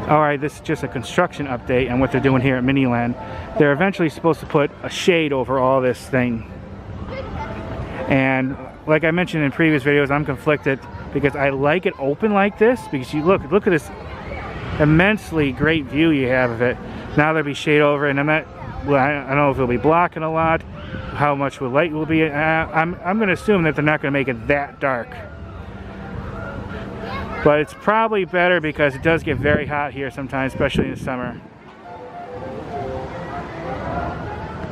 Alright, this is just a construction update on what they're doing here at Miniland. They're eventually supposed to put a shade over all this thing. And like I mentioned in previous videos, I'm conflicted because I like it open like this, because you look at this immensely great view you have of it. Now there'll be shade over it, and I don't know if it'll be blocking a lot, how much light will be. I'm going to assume that they're not going to make it that dark. But it's probably better because it does get very hot here sometimes, especially in the summer.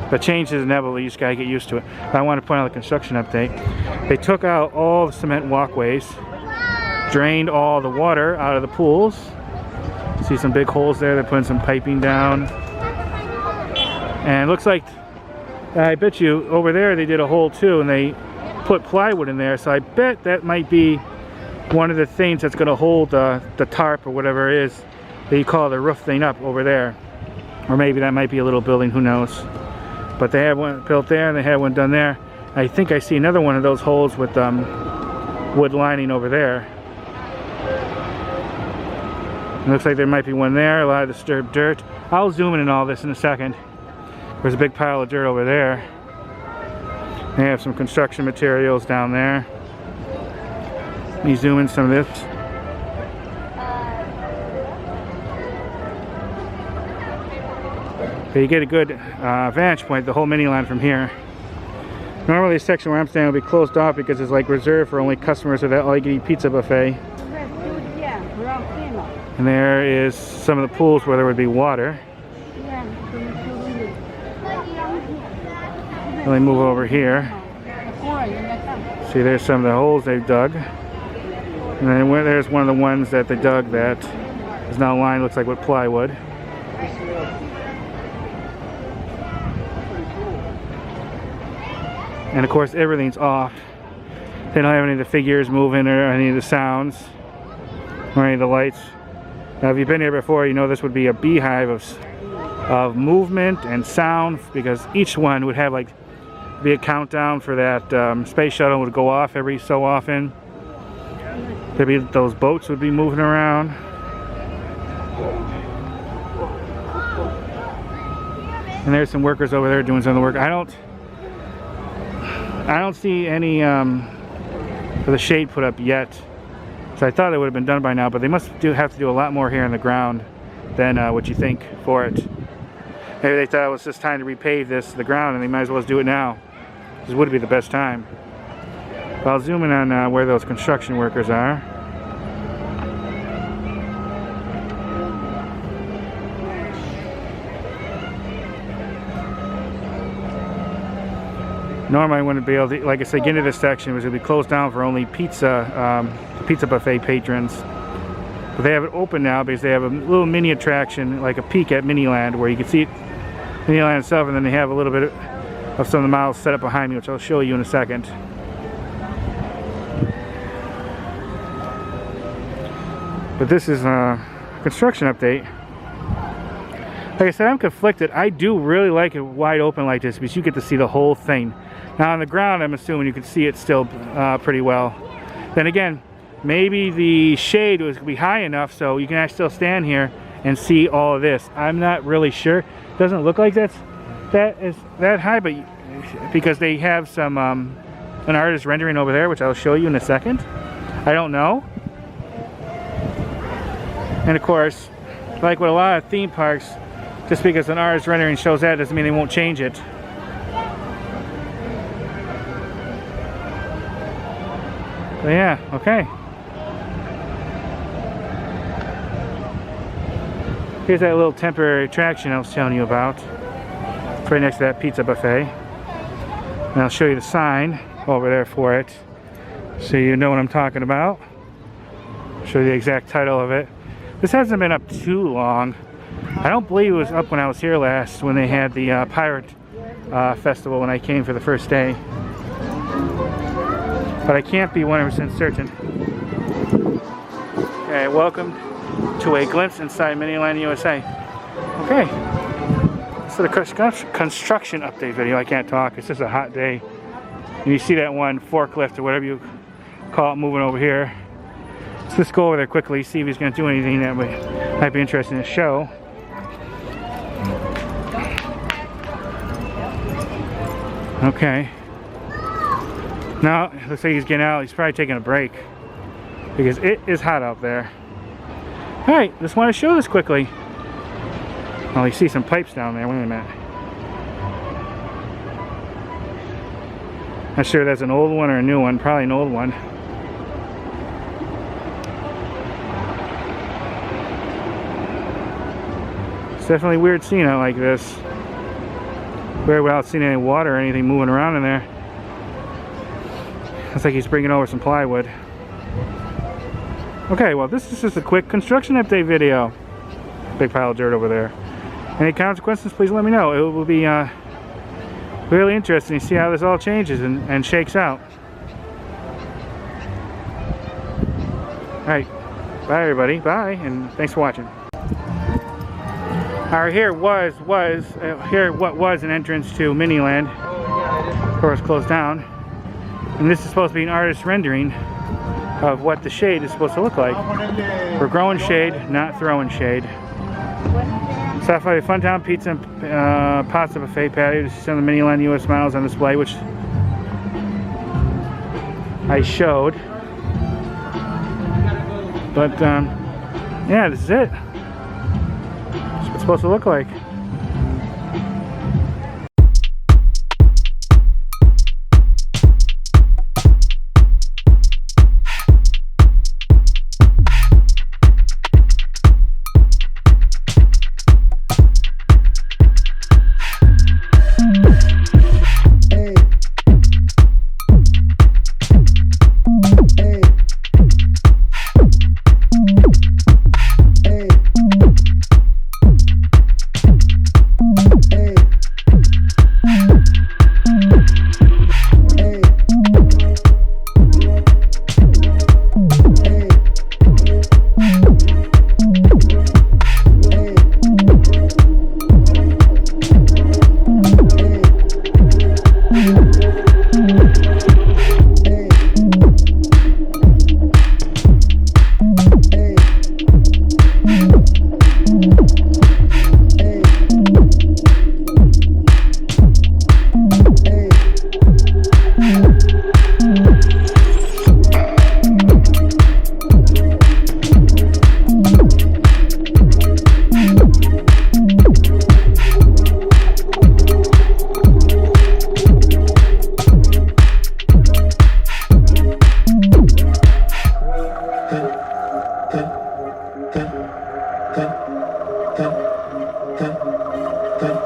But change is inevitable, you just gotta get used to it. But I want to point out the construction update. They took out all the cement walkways, drained all the water out of the pools. See some big holes there, they're putting some piping down. And it looks like, I bet you, over there they did a hole too, and they put plywood in there, so I bet that might be one of the things that's going to hold the tarp or whatever it is that you call the roof thing up over there. Or maybe that might be a little building, who knows. But they have one built there and they have one done there. I think I see another one of those holes with wood lining over there. It looks like there might be one there, a lot of disturbed dirt. I'll zoom in on all this in a second. There's a big pile of dirt over there. They have some construction materials down there. Let me zoom in some of this. So you get a good vantage point, the whole Miniland from here. Normally the section where I'm standing will be closed off because it's like reserved for only customers of that all-you-can-eat pizza buffet. And there is some of the pools where there would be water. Let me move over here. See, there's some of the holes they've dug. And then there's one of the ones that they dug that is now lined, looks like with plywood. And of course everything's off. They don't have any of the figures moving or any of the sounds or any of the lights. Now if you've been here before, you know this would be a beehive of movement and sound, because each one would have like be a countdown for that space shuttle would go off every so often. There'd be, those boats would be moving around. And there's some workers over there doing some of the work. I don't see any of the shade put up yet. So I thought it would have been done by now, but they must have to do a lot more here in the ground than what you think for it. Maybe they thought it was just time to repave the ground, and they might as well do it now. This would be the best time. But I'll zoom in on where those construction workers are. Normally I wouldn't be able to, like I said, get into this section, which will be closed down for only pizza buffet patrons. But they have it open now because they have a little mini attraction, like a peek at Miniland, where you can see Miniland itself, and then they have a little bit of some of the models set up behind me, which I'll show you in a second. But this is a construction update. Like I said, I'm conflicted. I do really like it wide open like this because you get to see the whole thing. Now on the ground, I'm assuming you can see it still pretty well. Then again, maybe the shade was be high enough so you can actually still stand here and see all of this. I'm not really sure. It doesn't look like that is that high, but because they have some an artist rendering over there, which I'll show you in a second. I don't know. And of course, like with a lot of theme parks, just because an artist rendering shows that doesn't mean they won't change it. So yeah, okay. Here's that little temporary attraction I was telling you about. It's right next to that pizza buffet. And I'll show you the sign over there for it, so you know what I'm talking about. I'll show you the exact title of it. This hasn't been up too long. I don't believe it was up when I was here last, when they had the Pirate Festival when I came for the first day. But I can't be 100% certain. Okay, welcome to a glimpse inside Miniland USA. Okay, so the construction update video. I can't talk, it's just a hot day. And you see that one forklift or whatever you call it moving over here. Let's just go over there quickly, see if he's going to do anything that might be interesting to show. Okay. Now, looks like he's getting out. He's probably taking a break because it is hot out there. Alright, just want to show this quickly. Oh, you see some pipes down there. Wait a minute. Not sure if that's an old one or a new one. Probably an old one. It's definitely weird seeing it like this. Very without seeing any water or anything moving around in there. Looks like he's bringing over some plywood. Okay, well this is just a quick construction update video. Big pile of dirt over there. Any consequences, please let me know. It will be really interesting to see how this all changes and shakes out. Alright, bye everybody, bye, and thanks for watching. Alright, here what was an entrance to MINILAND. Of course, closed down. And this is supposed to be an artist's rendering of what the shade is supposed to look like. We're growing shade, not throwing shade. Sapphire Funtown Pizza and Pasta Buffet patio to see some of the MINILAND US models on display, which I showed. But yeah, this is it. That's what it's supposed to look like. Dun.